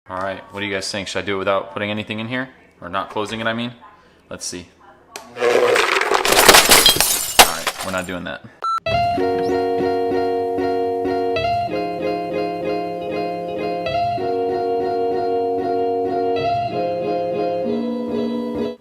All right, what do you guys think? Should I do it without putting anything in here? Or not closing it, I mean? Let's see. All right, we're not doing that.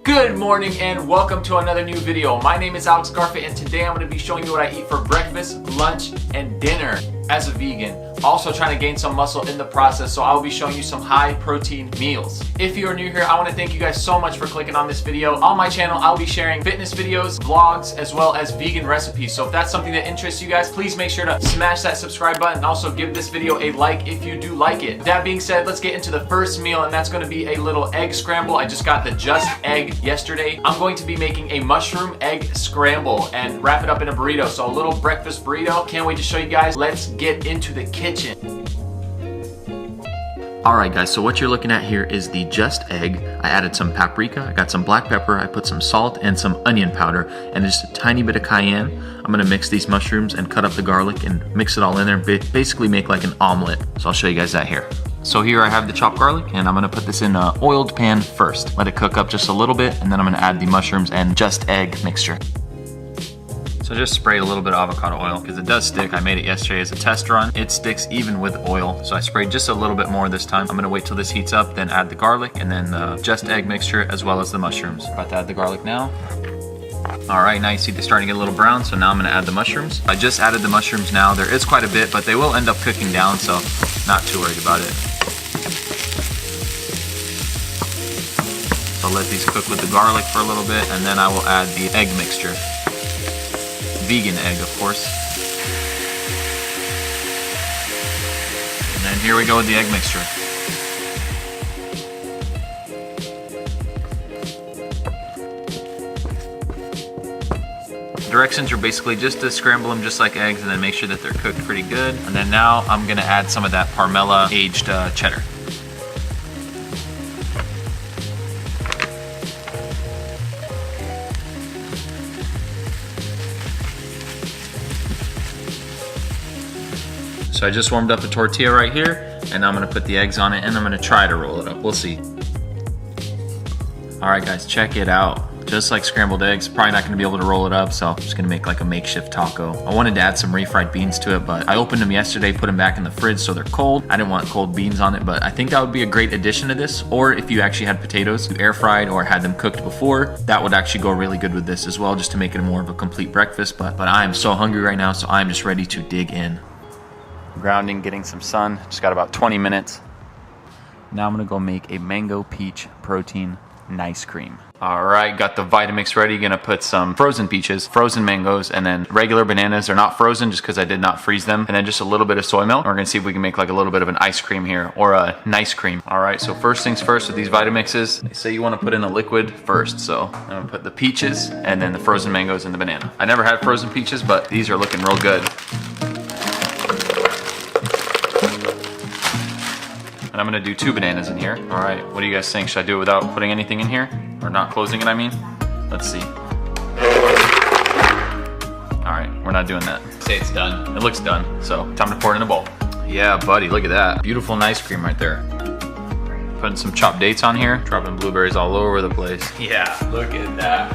Good morning and welcome to another new video. My name is Alex Garfitt and today I'm going to be showing you what I eat for breakfast, lunch, and dinner as a vegan. Also trying to gain some muscle in the process, so I'll be showing you some high protein meals. If you are new here, I want to thank you guys so much for clicking on this video. On my channel, I'll be sharing fitness videos, vlogs, as well as vegan recipes. So if that's something that interests you guys, please make sure to smash that subscribe button and also give this video a like if you do like it. That being said, let's get into the first meal, and that's going to be a little egg scramble. I just got the Just Egg yesterday. I'm going to be making a mushroom egg scramble and wrap it up in a burrito. So a little breakfast burrito. Can't wait to show you guys. Let's get into the kitchen. Alright guys, so what you're looking at here is the Just Egg. I added some paprika, I got some black pepper, I put some salt and some onion powder and just a tiny bit of cayenne. I'm going to mix these mushrooms and cut up the garlic and mix it all in there, basically make like an omelet. So I'll show you guys that here. So here I have the chopped garlic and I'm going to put this in an oiled pan first. Let it cook up just a little bit and then I'm going to add the mushrooms and Just Egg mixture. So just sprayed a little bit of avocado oil because it does stick. I made it yesterday as a test run. It sticks even with oil. So I sprayed just a little bit more this time. I'm gonna wait till this heats up, then add the garlic and then the Just Egg mixture as well as the mushrooms. About to add the garlic now. All right, now you see they're starting to get a little brown, so now I'm gonna add the mushrooms. I just added the mushrooms now. There is quite a bit, but they will end up cooking down, so not too worried about it. So let these cook with the garlic for a little bit and then I will add the egg mixture. Vegan egg, of course. And then here we go with the egg mixture. Directions are basically just to scramble them just like eggs and then make sure that they're cooked pretty good. And then now I'm gonna add some of that Parmella aged cheddar. So I just warmed up a tortilla right here, and I'm gonna put the eggs on it, and I'm gonna try to roll it up. We'll see. All right, guys, check it out. Just like scrambled eggs, probably not gonna be able to roll it up, so I'm just gonna make like a makeshift taco. I wanted to add some refried beans to it, but I opened them yesterday, put them back in the fridge so they're cold. I didn't want cold beans on it, but I think that would be a great addition to this. Or if you actually had potatoes, air fried or had them cooked before, that would actually go really good with this as well, just to make it more of a complete breakfast. But I am so hungry right now, so I'm just ready to dig in. Grounding, getting some sun, just got about 20 minutes. Now I'm gonna go make a mango peach protein nice cream. All right, got the Vitamix ready. Gonna put some frozen peaches, frozen mangoes, and then regular bananas. They're not frozen just because I did not freeze them. And then just a little bit of soy milk. We're gonna see if we can make like a little bit of an ice cream here or a nice cream. All right, so first things first with these Vitamixes, they say you wanna put in a liquid first. So I'm gonna put the peaches and then the frozen mangoes and the banana. I never had frozen peaches, but these are looking real good. And I'm gonna do 2 bananas in here. All right, what do you guys think? Should I do it without putting anything in here? Or not closing it, I mean? Let's see. All right, we're not doing that. Say it's done. It looks done, so time to pour it in a bowl. Yeah, buddy, look at that. Beautiful nice cream right there. Putting some chopped dates on here. Dropping blueberries all over the place. Yeah, look at that.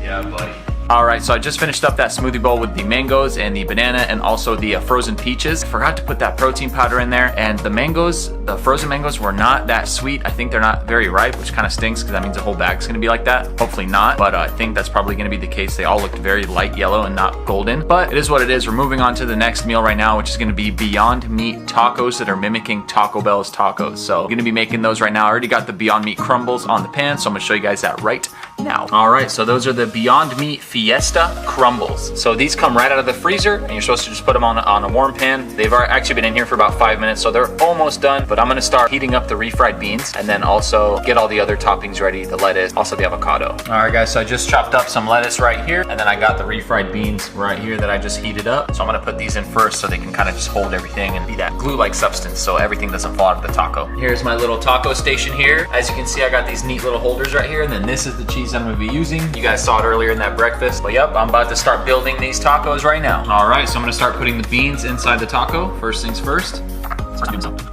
Yeah, buddy. All right, so I just finished up that smoothie bowl with the mangoes and the banana and also the frozen peaches. I forgot to put that protein powder in there, and the mangoes, the frozen mangoes were not that sweet. I think they're not very ripe, which kind of stinks because that means the whole bag's gonna be like that. Hopefully not, but I think that's probably gonna be the case. They all looked very light yellow and not golden, but it is what it is. We're moving on to the next meal right now, which is gonna be Beyond Meat tacos that are mimicking Taco Bell's tacos. So I'm gonna be making those right now. I already got the Beyond Meat crumbles on the pan, so I'm gonna show you guys that right now. All right, so those are the Beyond Meat Fiesta crumbles. So these come right out of the freezer and you're supposed to just put them on a warm pan. They've actually been in here for about 5 minutes, so they're almost done, but I'm gonna start heating up the refried beans and then also get all the other toppings ready, the lettuce, also the avocado. All right guys, so I just chopped up some lettuce right here and then I got the refried beans right here that I just heated up. So I'm gonna put these in first so they can kind of just hold everything and be that glue-like substance so everything doesn't fall out of the taco. Here's my little taco station here. As you can see, I got these neat little holders right here, and then this is the cheese I'm gonna be using. You guys saw it earlier in that breakfast, but yep, I'm about to start building these tacos right now. All right, so I'm gonna start putting the beans inside the taco. First things first. Start doing something.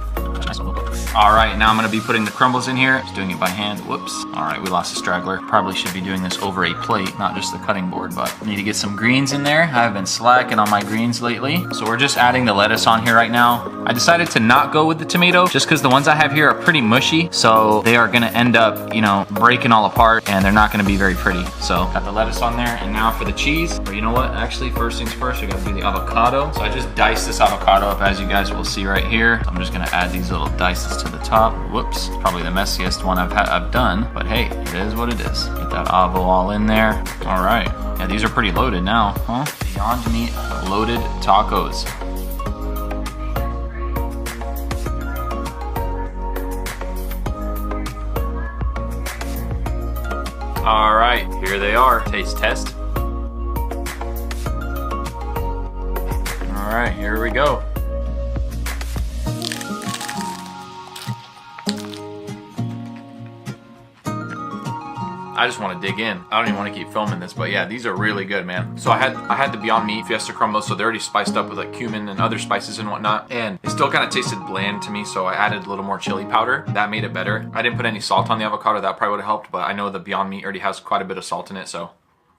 Nice little bit. All right, now I'm gonna be putting the crumbles in here. Just doing it by hand, whoops. All right, we lost a straggler. Probably should be doing this over a plate, not just the cutting board, but I need to get some greens in there. I've been slacking on my greens lately. So we're just adding the lettuce on here right now. I decided to not go with the tomato just because the ones I have here are pretty mushy. So they are gonna end up, you know, breaking all apart and they're not gonna be very pretty. So got the lettuce on there, and now for the cheese. Or you know what, actually first things first, we gotta do the avocado. So I just diced this avocado up, as you guys will see right here. I'm just gonna add these little dices to the top. Whoops, probably the messiest one I've done, but hey, it is what it is. Get that avo all in there. All right, yeah, these are pretty loaded now, huh? Beyond Meat loaded tacos. All right, here they are. Taste test. All right, here we go. I just want to dig in. I don't even want to keep filming this, but yeah, these are really good, man. So I had the Beyond Meat Fiesta crumbles, so they're already spiced up with like cumin and other spices and whatnot, and it still kind of tasted bland to me, so I added a little more chili powder. That made it better. I didn't put any salt on the avocado. That probably would have helped, but I know the Beyond Meat already has quite a bit of salt in it, so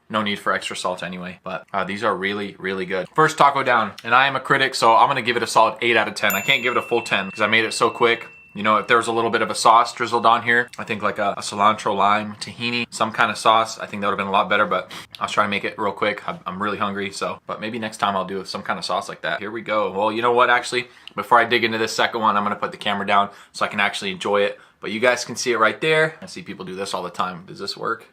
no need for extra salt anyway. But these are really, really good. First taco down, and I am a critic, so I'm gonna give it a solid 8 out of 10. I can't give it a full 10 because I made it so quick. You know, if there was a little bit of a sauce drizzled on here, I think like a cilantro, lime, tahini, some kind of sauce, I think that would have been a lot better, but I was trying to make it real quick. I'm really hungry, so, but maybe next time I'll do some kind of sauce like that. Here we go. Well, you know what, actually, before I dig into this second one, I'm gonna put the camera down so I can actually enjoy it. But you guys can see it right there. I see people do this all the time. Does this work?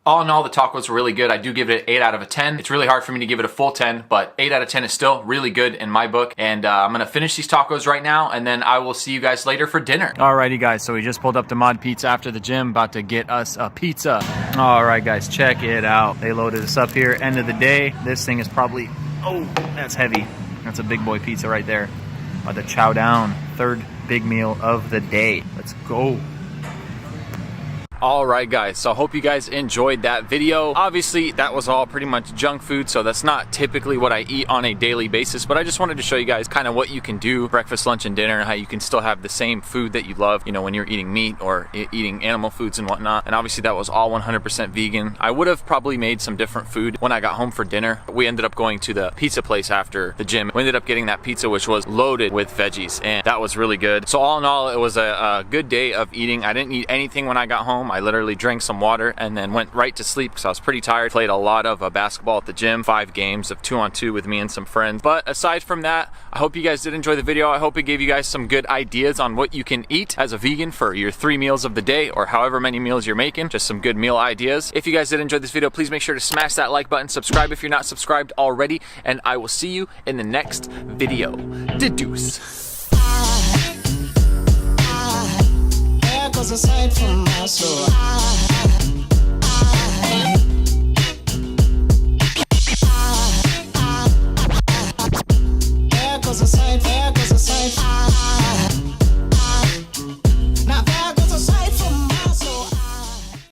All in all, the tacos were really good. I do give it an 8 out of 10. It's really hard for me to give it a full 10, but 8 out of 10 is still really good in my book. And I'm gonna finish these tacos right now, and then I will see you guys later for dinner. Alrighty guys, so we just pulled up to Mod Pizza after the gym, about to get us a pizza. Alright guys, check it out. They loaded us up here, end of the day. This thing is probably, oh, that's heavy. That's a big boy pizza right there. About to chow down, third big meal of the day. Let's go. Alright guys, so I hope you guys enjoyed that video. Obviously that was all pretty much junk food, so that's not typically what I eat on a daily basis, but I just wanted to show you guys kind of what you can do breakfast, lunch, and dinner, and how you can still have the same food that you love, you know, when you're eating meat or eating animal foods and whatnot. And obviously that was all 100% vegan. I would have probably made some different food when I got home for dinner. We ended up going to the pizza place after the gym. We ended up getting that pizza, which was loaded with veggies, and that was really good. So all in all, it was a good day of eating. I didn't eat anything when I got home. I literally drank some water and then went right to sleep because I was pretty tired. Played a lot of basketball at the gym, 5 games of 2-on-2 with me and some friends. But aside from that, I hope you guys did enjoy the video. I hope it gave you guys some good ideas on what you can eat as a vegan for your 3 meals of the day, or however many meals you're making. Just some good meal ideas. If you guys did enjoy this video, please make sure to smash that like button, subscribe if you're not subscribed already, and I will see you in the next video. Deuce. Goes aside from my soul.